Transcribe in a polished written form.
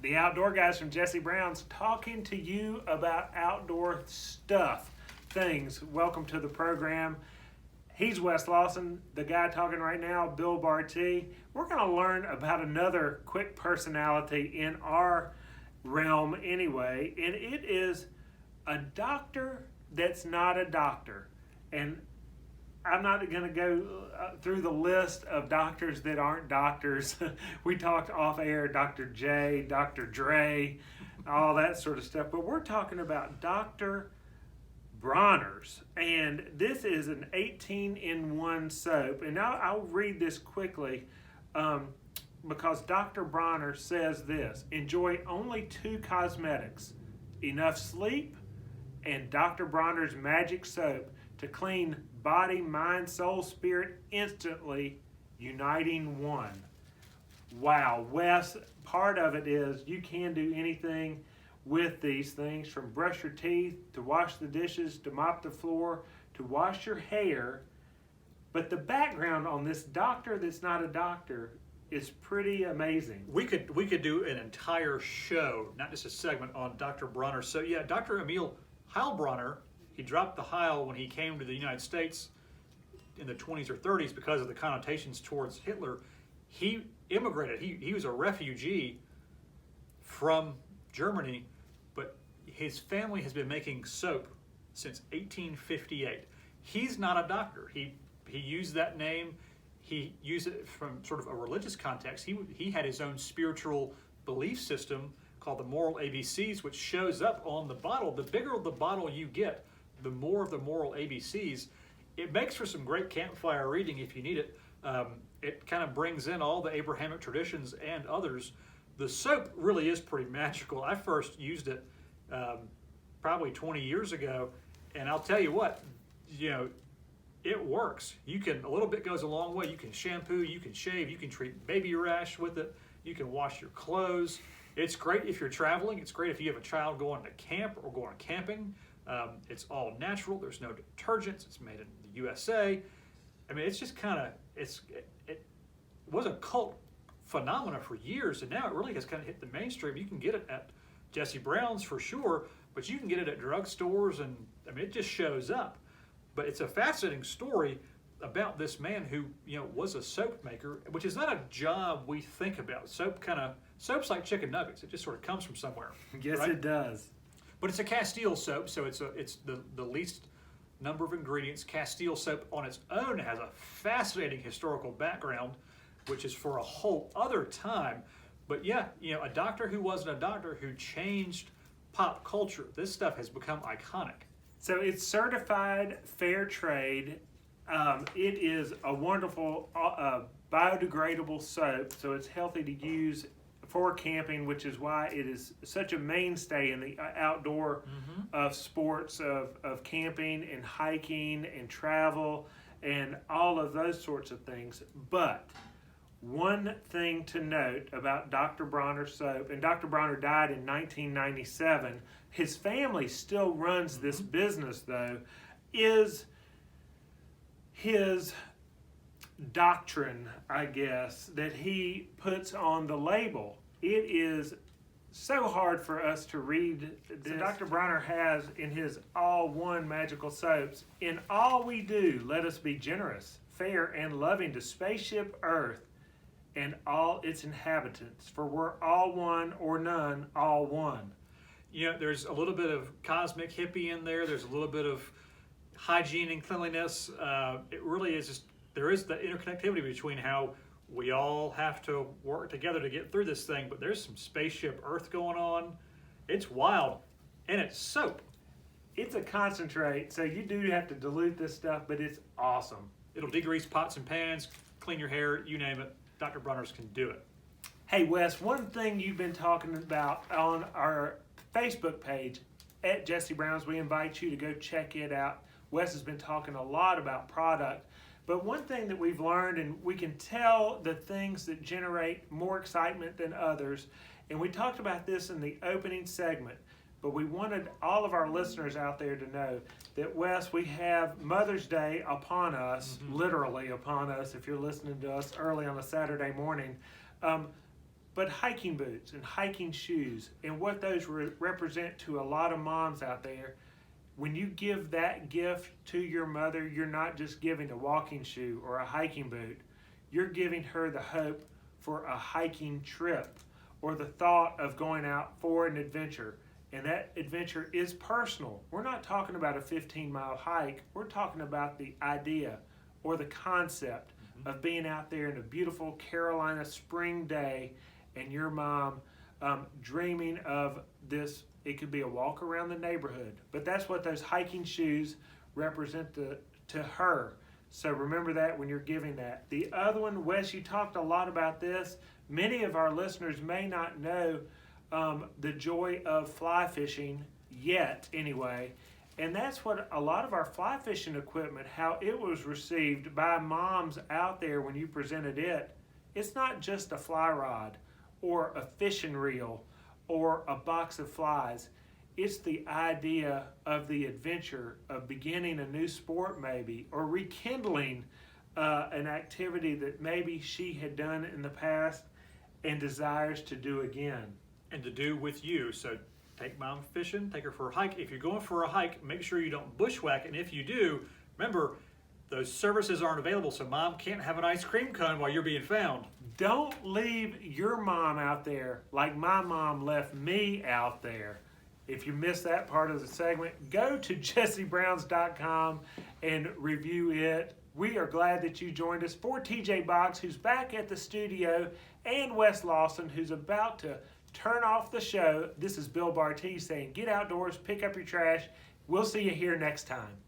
the outdoor guys from Jesse Brown's, talking to you about outdoor stuff, things. Welcome to the program. He's Wes Lawson, the guy talking right now, Bill Barty. We're going to learn about another quick personality in our realm anyway, and it is a doctor that's not a doctor. And I'm not going to go through the list of doctors that aren't doctors. We talked off air, Dr. J, Dr. Dre, all that sort of stuff. But we're talking about Dr. Bronner's. And this is an 18-in-1 soap. And now I'll read this quickly because Dr. Bronner says this: enjoy only 2 cosmetics, enough sleep, and Dr. Bronner's magic soap to clean body, mind, soul, spirit instantly, uniting one. Wow, Wes, part of it is you can do anything with these things, from brush your teeth, to wash the dishes, to mop the floor, to wash your hair. But the background on this doctor that's not a doctor is pretty amazing. We could do an entire show, not just a segment, on Dr. Bronner. So yeah, Dr. Emil Heilbronner, he dropped the Heil when he came to the United States in the 20s or 30s because of the connotations towards Hitler. He immigrated. He was a refugee from Germany, but his family has been making soap since 1858. He's not a doctor. He used that name. He used it from sort of a religious context. He had his own spiritual belief system called the Moral ABCs, which shows up on the bottle. The bigger the bottle you get, the more of the Moral ABCs. It makes for some great campfire reading if you need it. It kind of brings in all the Abrahamic traditions and others. The soap really is pretty magical. I first used it probably 20 years ago, and I'll tell you what, it works. A little bit goes a long way. You can shampoo, you can shave, you can treat baby rash with it, you can wash your clothes. It's great if you're traveling. It's great if you have a child going to camp or going camping. It's all natural. There's no detergents. It's made in the USA. I mean, it's just kind of, it was a cult phenomena for years, and now it really has kind of hit the mainstream. You can get it at Jesse Brown's for sure, but you can get it at drugstores, and I mean, it just shows up. But it's a fascinating story about this man who, was a soap maker, which is not a job we think about. Soap's like chicken nuggets. It just sort of comes from somewhere. Yes, right? It does. But it's a Castile soap, so it's the least number of ingredients. Castile soap on its own has a fascinating historical background, which is for a whole other time. But yeah, a doctor who wasn't a doctor who changed pop culture. This stuff has become iconic. So it's certified fair trade. It is a wonderful biodegradable soap, so it's healthy to use for camping, which is why it is such a mainstay in the outdoor sports of camping and hiking and travel and all of those sorts of things. But one thing to note about Dr. Bronner soap, and Dr. Bronner died in 1997, his family still runs this business though, is his doctrine, I guess, that he puts on the label. It is so hard for us to read. So Dr. Bronner has in his all-one magical soaps, in all we do, let us be generous, fair, and loving to spaceship Earth and all its inhabitants, for we're all one or none, all one. There's a little bit of cosmic hippie in there. There's a little bit of hygiene and cleanliness. It really is just, there is the interconnectivity between how we all have to work together to get through this thing, but there's some spaceship Earth going on. It's wild, and it's soap. It's a concentrate, so you do have to dilute this stuff, but it's awesome. It'll degrease pots and pans, clean your hair, you name it. Dr. Bronner's can do it. Hey, Wes, one thing you've been talking about on our Facebook page at Jesse Brown's, we invite you to go check it out. Wes has been talking a lot about product, but one thing that we've learned, and we can tell the things that generate more excitement than others, and we talked about this in the opening segment, but we wanted all of our listeners out there to know that, Wes, we have Mother's Day upon us, literally upon us if you're listening to us early on a Saturday morning. But hiking boots and hiking shoes and what those represent to a lot of moms out there, when you give that gift to your mother, you're not just giving a walking shoe or a hiking boot. You're giving her the hope for a hiking trip or the thought of going out for an adventure. And that adventure is personal. We're not talking about a 15-mile hike. We're talking about the idea or the concept of being out there in a beautiful Carolina spring day and your mom dreaming of this. It could be a walk around the neighborhood, but that's what those hiking shoes represent to her. So remember that when you're giving that. The other one, Wes, you talked a lot about this. Many of our listeners may not know the joy of fly fishing yet, anyway. And that's what a lot of our fly fishing equipment, how it was received by moms out there when you presented it. It's not just a fly rod or a fishing reel or a box of flies. It's the idea of the adventure of beginning a new sport maybe, or rekindling an activity that maybe she had done in the past and desires to do again. And to do with you. So take mom fishing, take her for a hike. If you're going for a hike, make sure you don't bushwhack. And if you do, remember, those services aren't available, so mom can't have an ice cream cone while you're being found. Don't leave your mom out there like my mom left me out there. If you missed that part of the segment, go to jessebrowns.com and review it. We are glad that you joined us. For TJ Box, who's back at the studio, and Wes Lawson, who's about to turn off the show, this is Bill Barty saying, get outdoors, pick up your trash. We'll see you here next time.